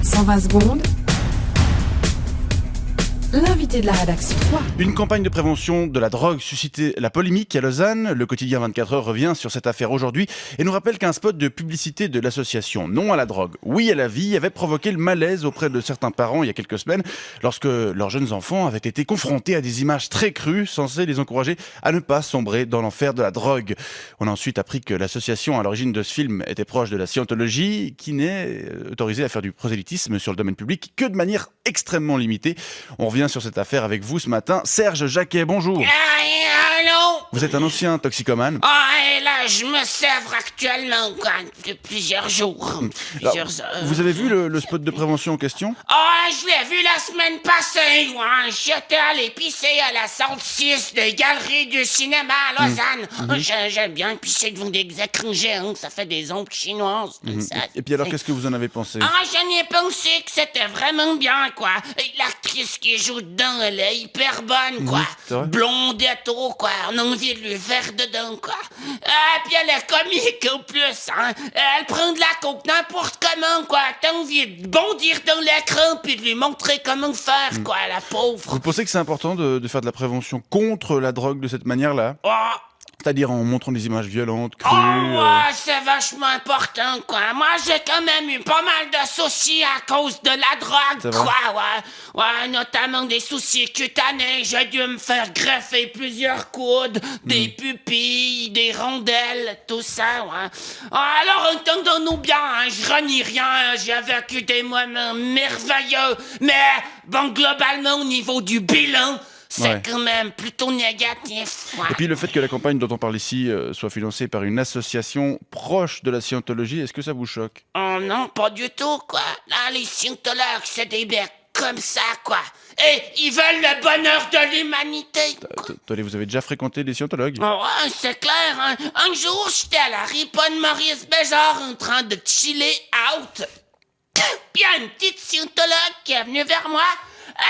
120 secondes. L'invité de la rédaction. Une campagne de prévention de la drogue suscitait la polémique à Lausanne. Le quotidien 24 heures revient sur cette affaire aujourd'hui et nous rappelle qu'un spot de publicité de l'association Non à la drogue, Oui à la vie avait provoqué le malaise auprès de certains parents il y a quelques semaines lorsque leurs jeunes enfants avaient été confrontés à des images très crues censées les encourager à ne pas sombrer dans l'enfer de la drogue. On a ensuite appris que l'association à l'origine de ce film était proche de la scientologie qui n'est autorisée à faire du prosélytisme sur le domaine public que de manière extrêmement limitée. On revient sur cette affaire avec vous ce matin. Serge Jacquet, bonjour. Allô? Vous êtes un ancien toxicomane. Et là, je me sèvre actuellement, quoi, depuis plusieurs jours. Vous avez vu le spot de prévention en question? Je l'ai vu la semaine passée, ouais. J'étais allé pisser à la salle 6 des Galeries du Cinéma à Lausanne. J'aime bien pisser devant des écrans géants, ça fait des ombres chinoises. Et puis alors, qu'est-ce que vous en avez pensé? J'en ai pensé que c'était vraiment bien, quoi. Et l'actrice qui joue dedans, elle est hyper bonne, quoi. Blondette, quoi. On a envie de lui faire dedans, quoi. Puis elle est comique, en plus, hein. Elle prend de la coke n'importe comment, quoi. T'as envie de bondir dans l'écran puis de lui montrer comment faire, quoi, la pauvre. Vous pensez que c'est important de faire de la prévention contre la drogue de cette manière-là? C'est-à-dire en montrant des images violentes, crues... Ouais, c'est vachement important, quoi. Moi, j'ai quand même eu pas mal de soucis à cause de la drogue, quoi, ouais, notamment des soucis cutanés. J'ai dû me faire greffer plusieurs coudes, des pupilles, des rondelles, tout ça, ouais. Alors, entendons-nous bien, hein, je renie rien, j'ai vécu des moments merveilleux, mais, bon, globalement, au niveau du bilan... C'est quand même plutôt négatif. Ouais. Et puis le fait que la campagne dont on parle ici soit financée par une association proche de la scientologie, est-ce que ça vous choque? Oh non, pas du tout, quoi. Là, les scientologues, c'est des mecs comme ça, quoi. Et ils veulent le bonheur de l'humanité. Attendez, vous avez déjà fréquenté des scientologues? Ouais, c'est clair, hein. Un jour, j'étais à la Riponne Maurice Béjart en train de chiller out. Puis il y a une petite scientologue qui est venue vers moi.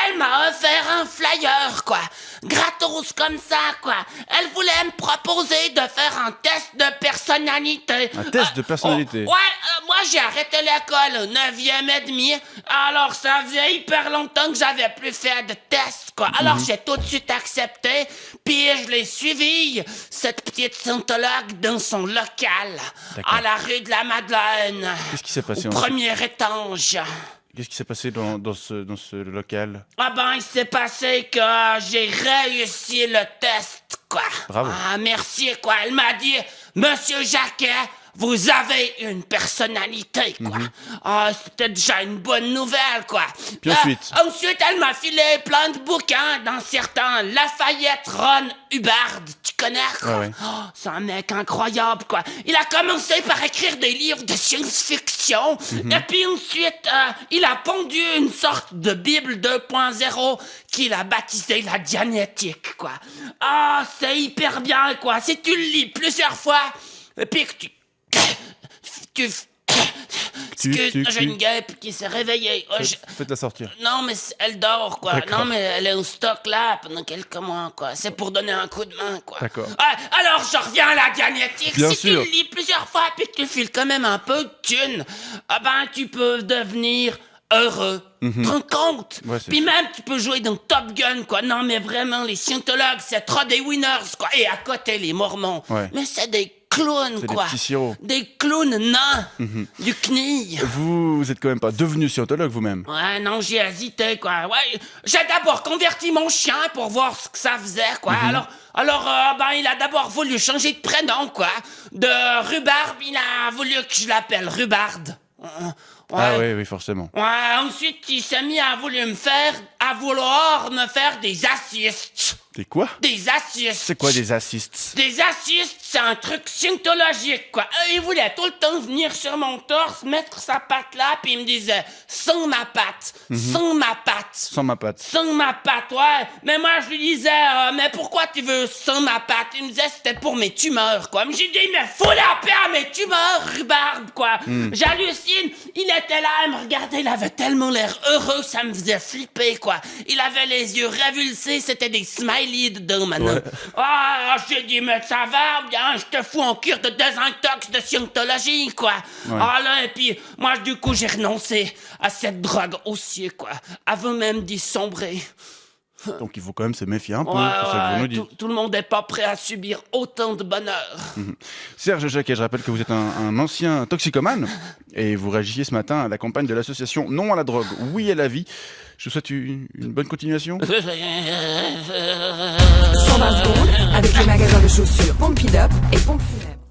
Elle m'a offert un flyer, quoi. Gratos comme ça, quoi. Elle voulait me proposer de faire un test de personnalité. Un test de personnalité? Moi j'ai arrêté l'école au 9e et demi. Alors ça faisait hyper longtemps que j'avais plus fait de tests, quoi. Alors j'ai tout de suite accepté. Puis je l'ai suivi, cette petite scientologue, dans son local. À la rue de la Madeleine. Qu'est-ce qui s'est passé au premier étage. Qu'est-ce qui s'est passé dans ce local? Il s'est passé que j'ai réussi le test, quoi. Bravo. Merci, quoi. Elle m'a dit, Monsieur Jacquet, vous avez une personnalité, quoi. C'était déjà une bonne nouvelle, quoi. Puis Ensuite, elle m'a filé plein de bouquins, dans certains Lafayette Ron Hubbard. Tu connais, quoi? Ouais. C'est un mec incroyable, quoi. Il a commencé par écrire des livres de science-fiction. Et puis ensuite, il a pondu une sorte de Bible 2.0 qu'il a baptisé la Dianétique, quoi. C'est hyper bien, quoi. Si tu le lis plusieurs fois, et puis que j'ai une guêpe qui s'est réveillée. Faites-la sortir. Non, mais elle dort, quoi. D'accord. Non, mais elle est en stock, là, pendant quelques mois, quoi. C'est pour donner un coup de main, quoi. D'accord. Alors, je reviens à la Dianétique. Bien si sûr. tu le lis plusieurs fois, puis que tu files quand même un peu de thunes, tu peux devenir heureux. Tu te rends compte? Ouais, Puis même, tu peux jouer dans Top Gun, quoi. Non, mais vraiment, les scientologues, c'est trop des winners, quoi. Et à côté, les mormons. Ouais. Mais c'est des clowns, C'est quoi. des petits sirops. Des clowns nains. Du CNI. Vous êtes quand même pas devenu scientologue vous-même? Ouais, non, j'ai hésité, quoi. Ouais, j'ai d'abord converti mon chien pour voir ce que ça faisait, quoi. Alors, il a d'abord voulu changer de prénom, quoi. De Rhubarbe, il a voulu que je l'appelle Rhubarde. Ah oui, forcément. Ouais, ensuite, il s'est mis à vouloir me faire des assists. Des quoi? Des assists. C'est quoi des assists? Des assists, c'est un truc scientologique, quoi. Il voulait tout le temps venir sur mon torse, mettre sa patte là, puis il me disait « Sans ma patte, sans ma patte. » Sans ma patte. Sans ma patte, ouais. Mais moi, je lui disais « Mais pourquoi tu veux sans ma patte? » Il me disait « C'était pour mes tumeurs, quoi. » Mais j'ai dit « Mais fous la paix à mes tumeurs, rhubarbe, quoi. J'hallucine. Il était là, il me regardait, il avait tellement l'air heureux, ça me faisait flipper, quoi. Il avait les yeux révulsés, c'était des smileys Riley dedans, maintenant. Ah, j'ai dit, mais ça va bien, je te fous en cure de désintox de scientologie, quoi. Ah là, et puis, moi, du coup, j'ai renoncé à cette drogue aussi, quoi. Avant même d'y sombrer. Donc il faut quand même se méfier un peu, c'est ça que vous nous dites. Tout le monde n'est pas prêt à subir autant de bonheur. Serge Jacquet, je rappelle que vous êtes un ancien toxicomane et vous réagissiez ce matin à la campagne de l'association Non à la drogue, oui à la vie. Je vous souhaite une bonne continuation. 120 secondes avec les magasins de chaussures Pump It Up et Pompe Funèbre.